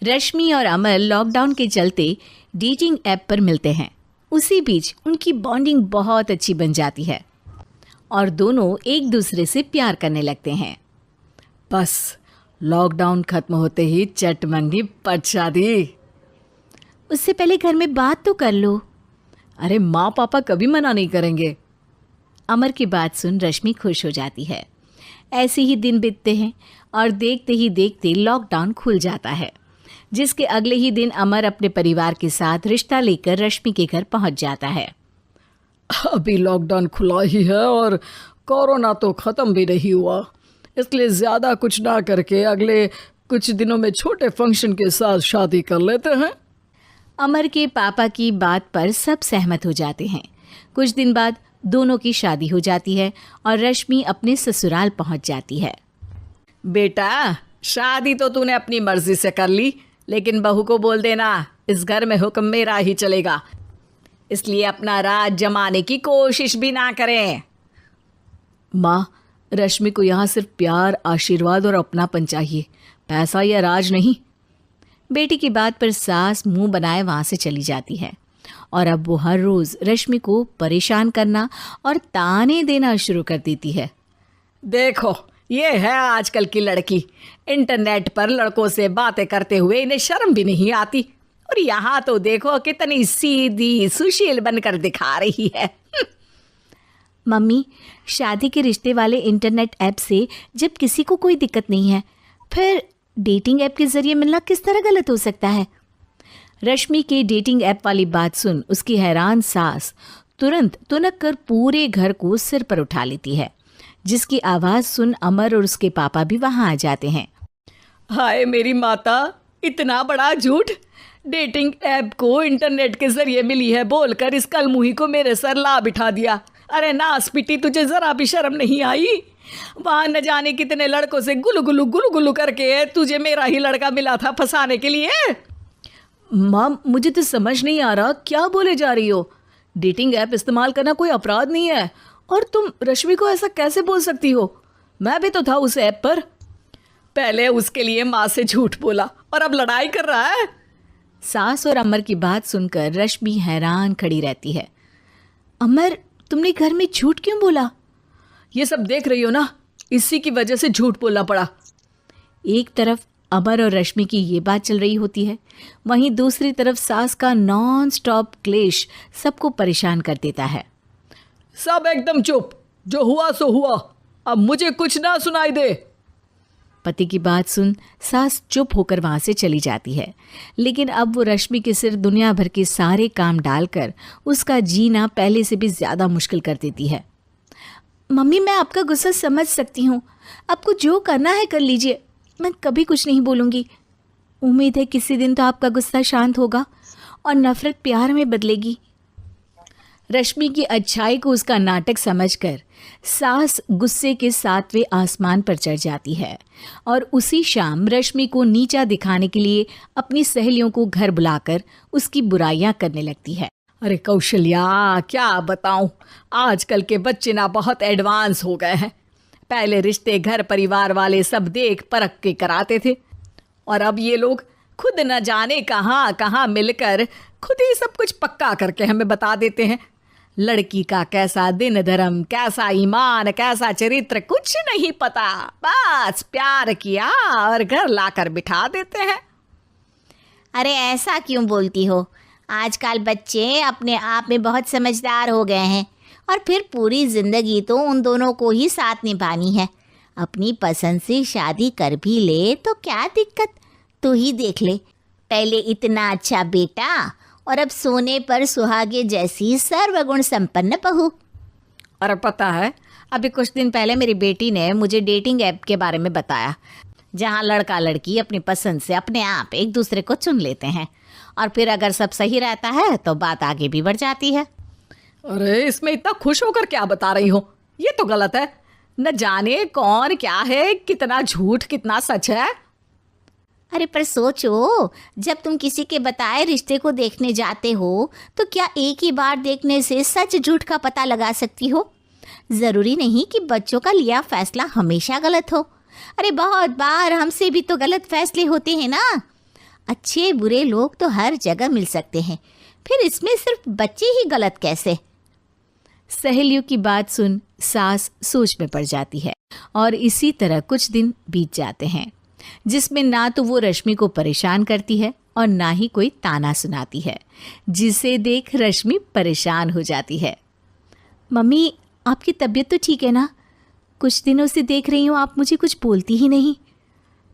रश्मि और अमर लॉकडाउन के चलते डेटिंग ऐप पर मिलते हैं। उसी बीच उनकी बॉन्डिंग बहुत अच्छी बन जाती है और दोनों एक दूसरे से प्यार करने लगते हैं। बस लॉकडाउन खत्म होते ही चट मंगनी पट शादी। उससे पहले घर में बात तो कर लो। अरे माँ पापा कभी मना नहीं करेंगे। अमर की बात सुन रश्मि खुश हो जाती है। ऐसे ही दिन बीतते हैं और देखते ही देखते लॉकडाउन खुल जाता है, जिसके अगले ही दिन अमर अपने परिवार के साथ रिश्ता लेकर रश्मि के घर पहुंच जाता है। अभी लॉकडाउन खुला ही है और कोरोना तो ख़त्म भी नहीं हुआ, इसलिए ज़्यादा कुछ ना करके अगले कुछ दिनों में छोटे फंक्शन के साथ शादी कर लेते हैं। अमर के पापा की बात पर सब सहमत हो जाते हैं। कुछ दिन बाद दोनों की शादी हो जाती है और रश्मि अपने ससुराल पहुंच जाती है। बेटा, शादी तो तूने अपनी मर्जी से कर ली, लेकिन बहू को बोल देना इस घर में हुक्म मेरा ही चलेगा, इसलिए अपना राज जमाने की कोशिश भी ना करें। माँ, रश्मि को यहाँ सिर्फ प्यार, आशीर्वाद और अपनापन चाहिए, पैसा या राज नहीं। बेटी की बात पर सास मुंह बनाए वहां से चली जाती है और अब वो हर रोज रश्मि को परेशान करना और ताने देना शुरू कर देती है। देखो, ये है आजकल की लड़की, इंटरनेट पर लड़कों से बातें करते हुए इन्हें शर्म भी नहीं आती, और यहाँ तो देखो कितनी सीधी सुशील बनकर दिखा रही है। मम्मी, शादी के रिश्ते वाले इंटरनेट ऐप से जब किसी को कोई दिक्कत नहीं है, फिर डेटिंग ऐप के जरिए मिलना किस तरह गलत हो सकता है? रश्मि के डेटिंग ऐप वाली बात सुन उसकी हैरान सास तुरंत तुनक कर पूरे घर को सिर पर उठा लेती है, जिसकी आवाज़ सुन अमर और उसके पापा भी वहाँ आ जाते हैं। हाय मेरी माता, इतना बड़ा झूठ! डेटिंग ऐप को इंटरनेट के जरिए मिली है बोलकर इस कलमुही को मेरे सर ला बिठा दिया। अरे नास पिटी, तुझे जरा भी शर्म नहीं आई? वहाँ न जाने कितने लड़कों से गुलू गुलू करके तुझे मेरा ही लड़का मिला था फंसाने के लिए। माँ, मुझे तो समझ नहीं आ रहा क्या बोले जा रही हो। डेटिंग ऐप इस्तेमाल करना कोई अपराध नहीं है, और तुम रश्मि को ऐसा कैसे बोल सकती हो? मैं भी तो था उस ऐप पर। पहले उसके लिए माँ से झूठ बोला और अब लड़ाई कर रहा है। सास और अमर की बात सुनकर रश्मि हैरान खड़ी रहती है। अमर, तुमने घर में झूठ क्यों बोला? ये सब देख रही हो ना, इसी की वजह से झूठ बोलना पड़ा। एक तरफ अमर और रश्मि की ये बात चल रही होती है, वहीं दूसरी तरफ सास का नॉन स्टॉप क्लेश सबको परेशान कर देता है। सब एकदम चुप, जो हुआ सो हुआ, अब मुझे कुछ ना सुनाई दे। पति की बात सुन सास चुप होकर वहां से चली जाती है, लेकिन अब वो रश्मि के सिर दुनिया भर के सारे काम डालकर उसका जीना पहले से भी ज़्यादा मुश्किल कर देती है। मम्मी, मैं आपका गुस्सा समझ सकती हूँ, आपको जो करना है कर लीजिए, मैं कभी कुछ नहीं बोलूँगी। उम्मीद है किसी दिन तो आपका गुस्सा शांत होगा और नफरत प्यार में बदलेगी। रश्मि की अच्छाई को उसका नाटक समझकर सास गुस्से के 7वें आसमान पर चढ़ जाती है और उसी शाम रश्मि को नीचा दिखाने के लिए अपनी सहेलियों को घर बुलाकर उसकी बुराइयां करने लगती है। अरे कौशल्या, क्या बताऊं, आजकल के बच्चे ना बहुत एडवांस हो गए हैं। पहले रिश्ते घर परिवार वाले सब देख परख के कराते थे, और अब ये लोग खुद न जाने कहाँ कहाँ मिलकर खुद ही सब कुछ पक्का करके हमें बता देते हैं। लड़की का कैसा दिन धर्म, कैसा ईमान, कैसा चरित्र कुछ नहीं पता, बस प्यार किया और घर लाकर बिठा देते हैं। अरे ऐसा क्यों बोलती हो? आजकल बच्चे अपने आप में बहुत समझदार हो गए हैं, और फिर पूरी ज़िंदगी तो उन दोनों को ही साथ निभानी है। अपनी पसंद से शादी कर भी ले तो क्या दिक्कत? तू ही देख ले, पहले इतना अच्छा बेटा और अब सोने पर सुहागे जैसी सर्वगुण संपन्न बहू। और पता है, अभी कुछ दिन पहले मेरी बेटी ने मुझे डेटिंग ऐप के बारे में बताया, जहाँ लड़का लड़की अपनी पसंद से अपने आप एक दूसरे को चुन लेते हैं, और फिर अगर सब सही रहता है तो बात आगे भी बढ़ जाती है। अरे इसमें इतना खुश होकर क्या बता रही हो? ये तो गलत है। न जाने कौन क्या है, कितना झूठ कितना सच है। अरे पर सोचो, जब तुम किसी के बताए रिश्ते को देखने जाते हो तो क्या एक ही बार देखने से सच झूठ का पता लगा सकती हो? ज़रूरी नहीं कि बच्चों का लिया फैसला हमेशा गलत हो। अरे बहुत बार हमसे भी तो गलत फैसले होते हैं ना। अच्छे बुरे लोग तो हर जगह मिल सकते हैं, फिर इसमें सिर्फ बच्चे ही गलत कैसे? सहेलियों की बात सुन सास सोच में पड़ जाती है और इसी तरह कुछ दिन बीत जाते हैं जिसमें ना तो वो रश्मि को परेशान करती है और ना ही कोई ताना सुनाती है, जिसे देख रश्मि परेशान हो जाती है। मम्मी, आपकी तबीयत तो ठीक है ना? कुछ दिनों से देख रही हूँ आप मुझे कुछ बोलती ही नहीं।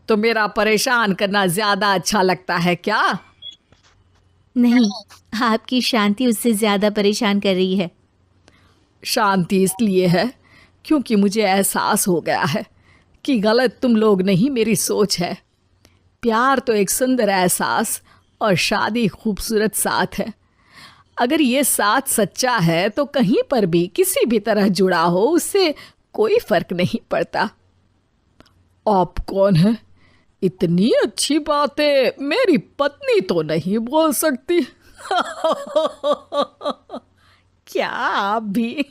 तो मेरा परेशान करना ज्यादा अच्छा लगता है क्या? नहीं, आपकी शांति उससे ज़्यादा परेशान कर रही है। शांति इसलिए है क्योंकि मुझे एहसास हो गया है कि गलत तुम लोग नहीं, मेरी सोच है। प्यार तो एक सुंदर एहसास और शादी खूबसूरत साथ है। अगर ये साथ सच्चा है तो कहीं पर भी किसी भी तरह जुड़ा हो उससे कोई फर्क नहीं पड़ता। आप कौन है? इतनी अच्छी बातें मेरी पत्नी तो नहीं बोल सकती। क्या आप भी?